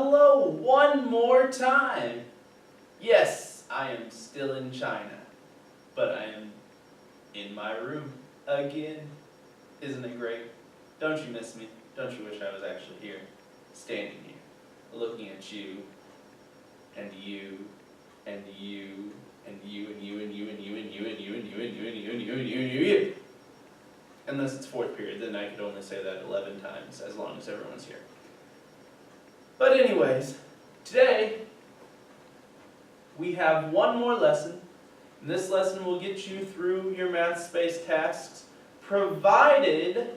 hello one more time. Yes, I am still in China, but I am in my room again. Isn't it great? Don't you miss me? Don't you wish I was actually here, standing here, looking at you, and you, and you, and you, and you, and you, and you, and you, and you, and you, and you, and you, and you, and you, and you. Unless it's fourth period, then I could only say that 11 times, as long as everyone's here. But anyways, today we have one more lesson, and this lesson will get you through your math space tasks, provided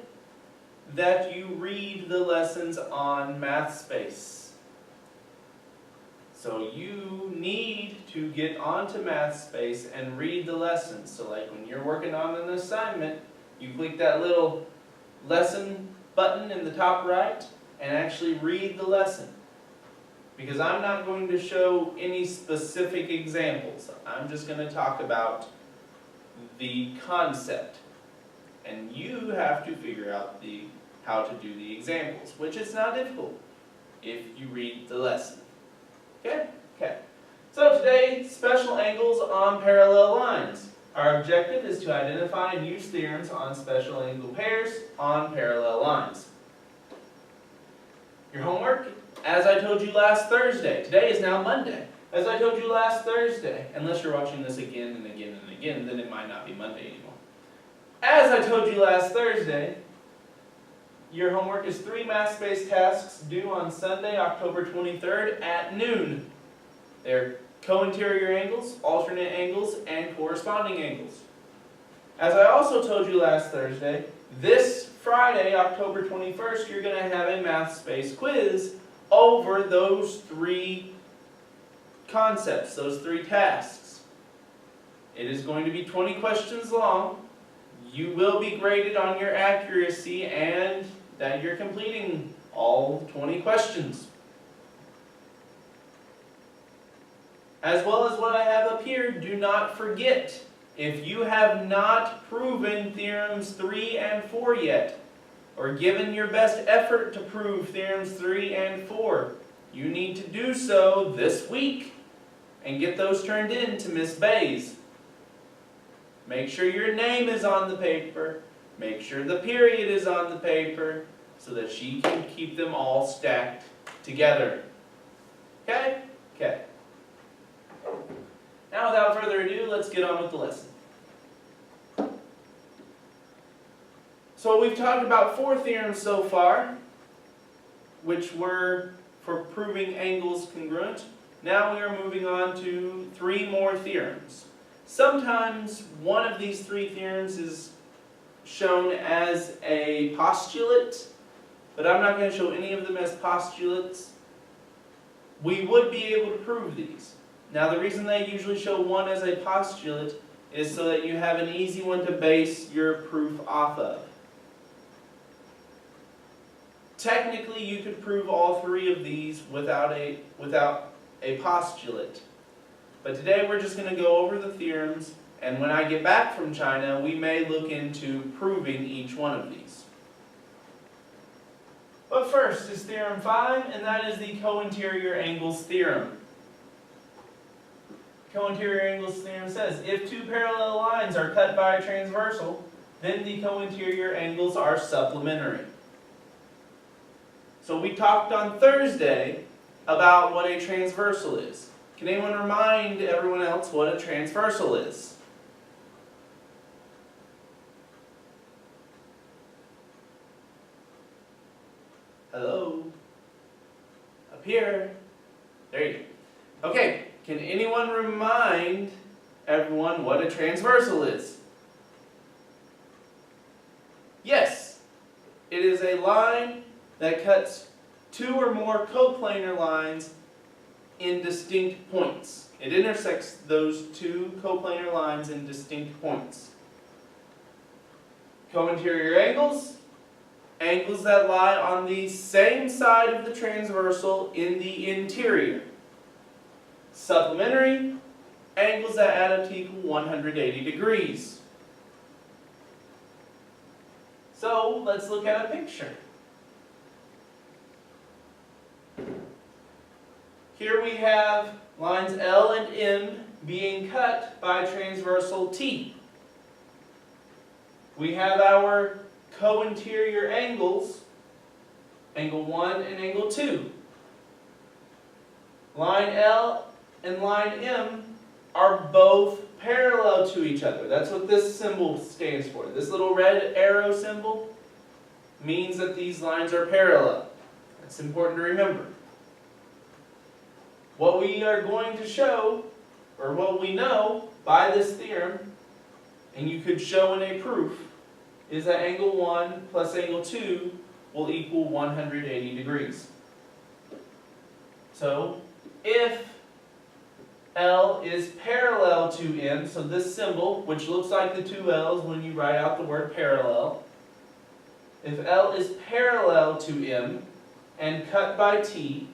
that you read the lessons on math space. So you need to get onto math space and read the lessons. So like when you're working on an assignment, you click that little lesson button in the top right and actually read the lesson. Because I'm not going to show any specific examples. I'm just going to talk about the concept. And you have to figure out how to do the examples, which is not difficult if you read the lesson. Okay? Okay. So today, special angles on parallel lines. Our objective is to identify and use theorems on special angle pairs on parallel lines. Your homework, as I told you last Thursday, today is now Monday. As I told you last Thursday, unless you're watching this again and again and again, then it might not be Monday anymore. As I told you last Thursday, your homework is 3 math space tasks due on Sunday, October 23rd at noon. They're co-interior angles, alternate angles, and corresponding angles. As I also told you last Thursday, this Friday, October 21st, you're going to have a math space quiz over those 3 concepts, those 3 tasks. It is going to be 20 questions long. You will be graded on your accuracy and that you're completing all 20 questions. As well as what I have up here, do not forget, if you have not proven theorems 3 and 4 yet, or given your best effort to prove theorems 3 and 4, you need to do so this week and get those turned in to Miss Bays. Make sure your name is on the paper. Make sure the period is on the paper so that she can keep them all stacked together. Okay? Okay. Now without further ado, let's get on with the lesson. So we've talked about 4 theorems so far, which were for proving angles congruent. Now we are moving on to 3 more theorems. Sometimes one of these 3 theorems is shown as a postulate, but I'm not going to show any of them as postulates. We would be able to prove these. Now the reason they usually show one as a postulate is so that you have an easy one to base your proof off of. Technically, you could prove all 3 of these without a postulate. But today we're just going to go over the theorems, and when I get back from China, we may look into proving each one of these. But first is Theorem 5, and that is the co-interior angles theorem. Co-interior angles theorem says, if 2 parallel lines are cut by a transversal, then the co-interior angles are supplementary. So we talked on Thursday about what a transversal is. Can anyone remind everyone else what a transversal is? Hello? Up here? There you go. Okay, can anyone remind everyone what a transversal is? Yes, it is a line that cuts 2 or more coplanar lines in distinct points. It intersects those 2 coplanar lines in distinct points. Co-interior angles, angles that lie on the same side of the transversal in the interior. Supplementary, angles that add up to equal 180 degrees. So let's look at a picture. here we have lines L and M being cut by transversal T. We have our co-interior angles, angle 1 and angle 2. Line L and line M are both parallel to each other. That's what this symbol stands for. This little red arrow symbol means that these lines are parallel. That's important to remember. What we are going to show, or what we know by this theorem, and you could show in a proof, is that angle 1 plus angle 2 will equal 180 degrees. So, if L is parallel to M, so this symbol, which looks like the two L's when you write out the word parallel, if L is parallel to M and cut by T,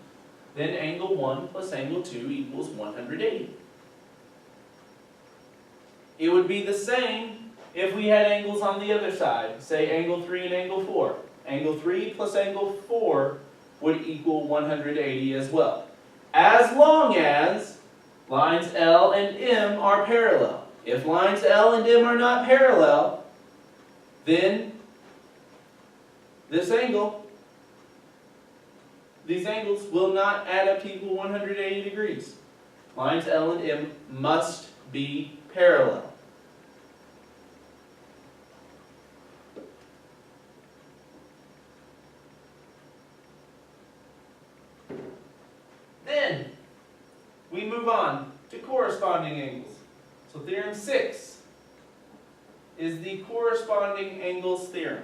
then angle 1 plus angle 2 equals 180. It would be the same if we had angles on the other side, say angle 3 and angle 4. Angle 3 plus angle 4 would equal 180 as well, as long as lines L and M are parallel. If lines L and M are not parallel, then these angles will not add up to equal 180 degrees. Lines L and M must be parallel. Then we move on to corresponding angles. So theorem 6 is the corresponding angles theorem.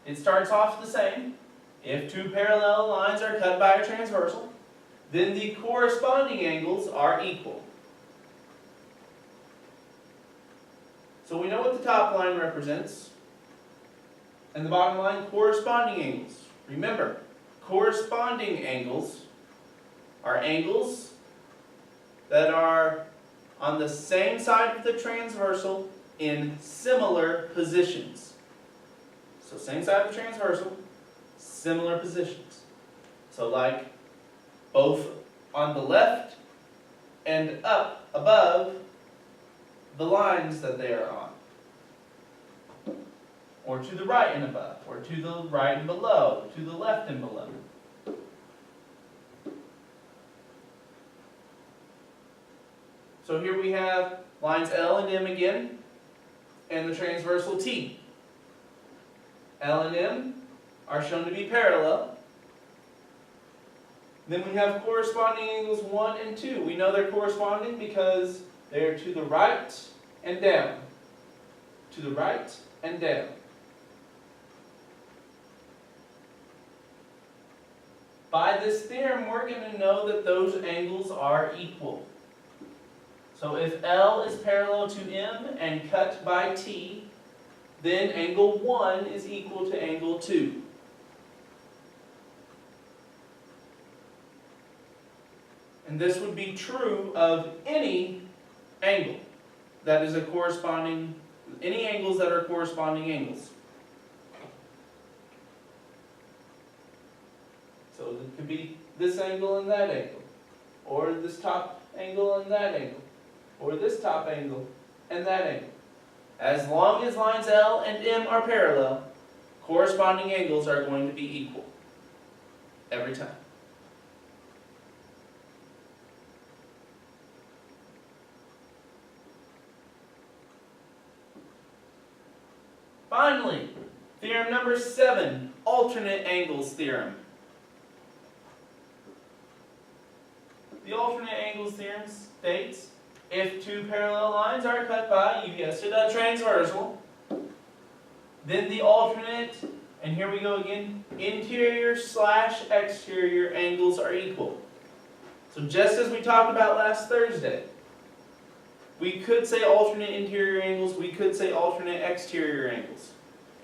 It starts off the same. If two parallel lines are cut by a transversal, then the corresponding angles are equal. So we know what the top line represents, and the bottom line, corresponding angles. Remember, corresponding angles are angles that are on the same side of the transversal in similar positions. So same side of the transversal, similar positions. So like both on the left and up above the lines that they are on. Or to the right and above, or to the right and below, to the left and below. So here we have lines L and M again, and the transversal T. L and M are shown to be parallel. Then we have corresponding angles 1 and 2. We know they're corresponding because they are to the right and down. To the right and down. By this theorem, we're going to know that those angles are equal. So if L is parallel to M and cut by T, then angle 1 is equal to angle 2. And this would be true of any angle that is a corresponding, any angles that are corresponding angles. So it could be this angle and that angle, or this top angle and that angle, or this top angle and that angle. As long as lines L and M are parallel, corresponding angles are going to be equal every time. Finally, theorem number 7, alternate angles theorem. The alternate angles theorem states, if two parallel lines are cut by, you guessed it, a transversal, then the alternate, and here we go again, interior / exterior angles are equal. So just as we talked about last Thursday, we could say alternate interior angles, we could say alternate exterior angles.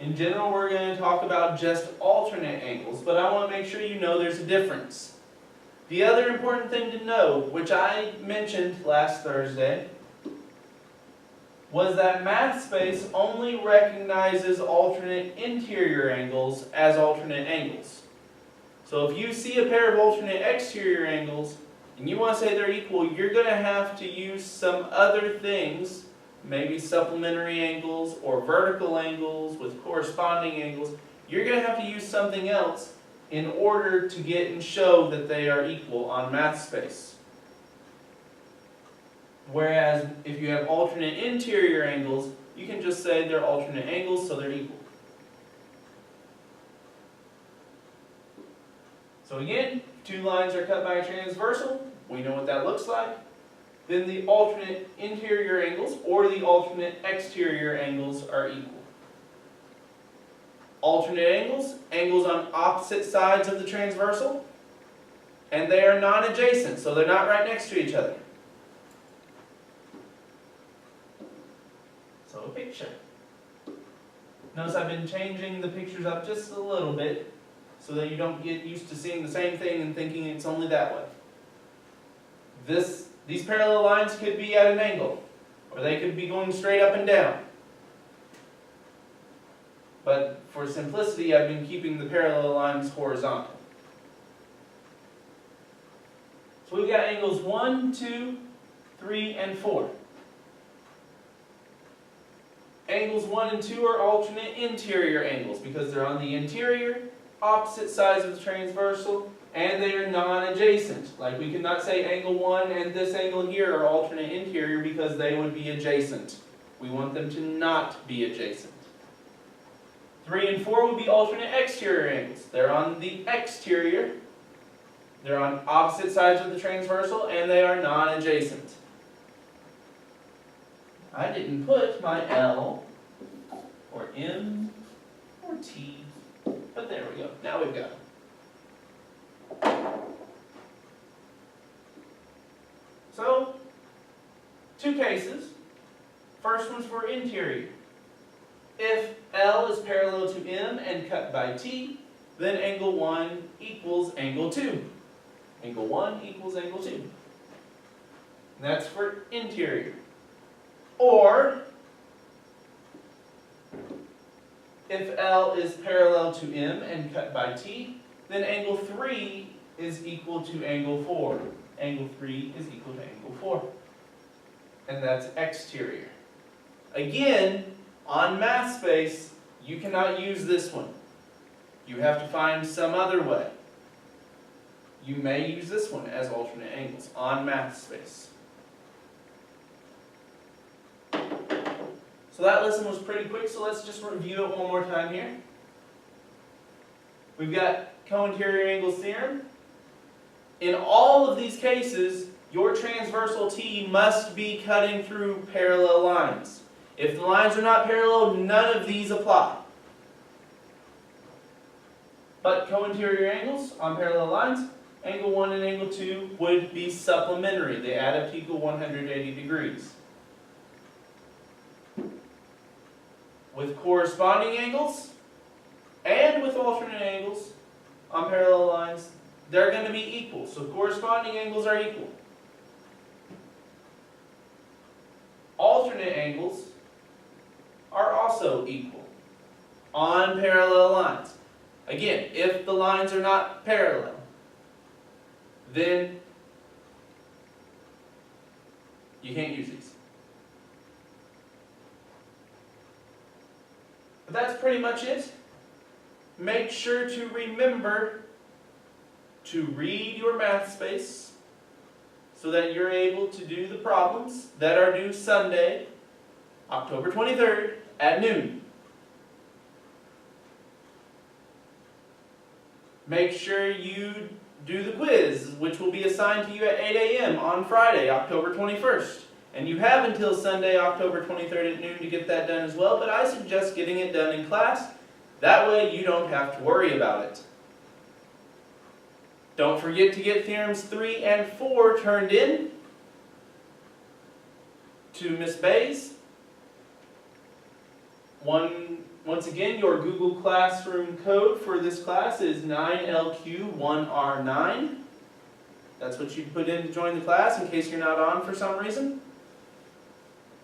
In general, we're going to talk about just alternate angles, but I want to make sure you know there's a difference. The other important thing to know, which I mentioned last Thursday, was that MathSpace only recognizes alternate interior angles as alternate angles. So if you see a pair of alternate exterior angles and you want to say they're equal, you're going to have to use some other things, maybe supplementary angles or vertical angles with corresponding angles. You're going to have to use something else in order to get and show that they are equal on MathSpace. Whereas if you have alternate interior angles, you can just say they're alternate angles, so they're equal. So again, two lines are cut by a transversal. We know what that looks like. Then the alternate interior angles or the alternate exterior angles are equal. Alternate angles, angles on opposite sides of the transversal, and they are non-adjacent, so they're not right next to each other. So a picture. Notice I've been changing the pictures up just a little bit so that you don't get used to seeing the same thing and thinking it's only that way. These parallel lines could be at an angle, or they could be going straight up and down. But for simplicity, I've been keeping the parallel lines horizontal. So we've got angles 1, 2, 3, and 4. Angles 1 and 2 are alternate interior angles because they're on the interior, opposite sides of the transversal, and they are non-adjacent. Like we cannot say angle 1 and this angle here are alternate interior because they would be adjacent. We want them to not be adjacent. 3 and 4 would be alternate exterior angles. They're on the exterior, they're on opposite sides of the transversal, and they are non-adjacent. I didn't put my L or M or T, but there we go. Now we've got them. So, two cases. First one's for interior. If L is parallel to M and cut by T, then angle 1 equals angle 2. Angle 1 equals angle 2. And that's for interior. Or, if L is parallel to M and cut by T, then angle 3 is equal to angle 4. Angle 3 is equal to angle 4. And that's exterior. Again, on MathSpace, you cannot use this one. You have to find some other way. You may use this one as alternate angles on MathSpace. So that lesson was pretty quick, so let's just review it one more time here. We've got co-interior angles theorem. In all of these cases, your transversal T must be cutting through parallel lines. If the lines are not parallel, none of these apply. But co-interior angles on parallel lines, angle 1 and angle 2 would be supplementary. They add up to equal 180 degrees. With corresponding angles and with alternate angles on parallel lines, they're going to be equal. So corresponding angles are equal. Alternate angles are also equal on parallel lines. Again, if the lines are not parallel, then you can't use these. But that's pretty much it. Make sure to remember to read your MathSpace so that you're able to do the problems that are due Sunday, October 23rd at noon. Make sure you do the quiz, which will be assigned to you at 8 a.m. on Friday, October 21st. And you have until Sunday, October 23rd at noon to get that done as well, but I suggest getting it done in class. That way you don't have to worry about it. Don't forget to get theorems 3 and 4 turned in to Ms. Bays. Once again, your Google Classroom code for this class is 9LQ1R9. That's what you put in to join the class in case you're not on for some reason.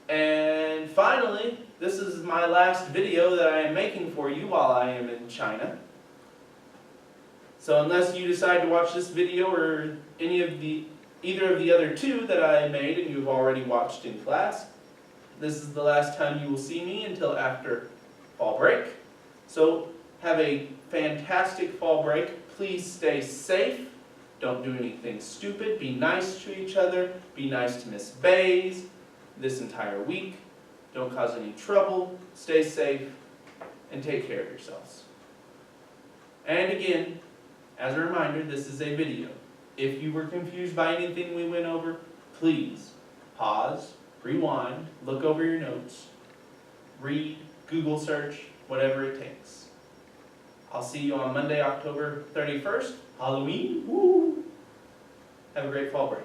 And finally, this is my last video that I am making for you while I am in China. So unless you decide to watch this video or either of the other two that I made and you've already watched in class, this is the last time you will see me until after fall break. So have a fantastic fall break. Please stay safe. Don't do anything stupid. Be nice to each other. Be nice to Miss Bays this entire week. Don't cause any trouble. Stay safe and take care of yourselves. And again, as a reminder, this is a video. If you were confused by anything we went over, please pause, rewind, look over your notes, read, Google search, whatever it takes. I'll see you on Monday, October 31st, Halloween. Woo! Have a great fall break.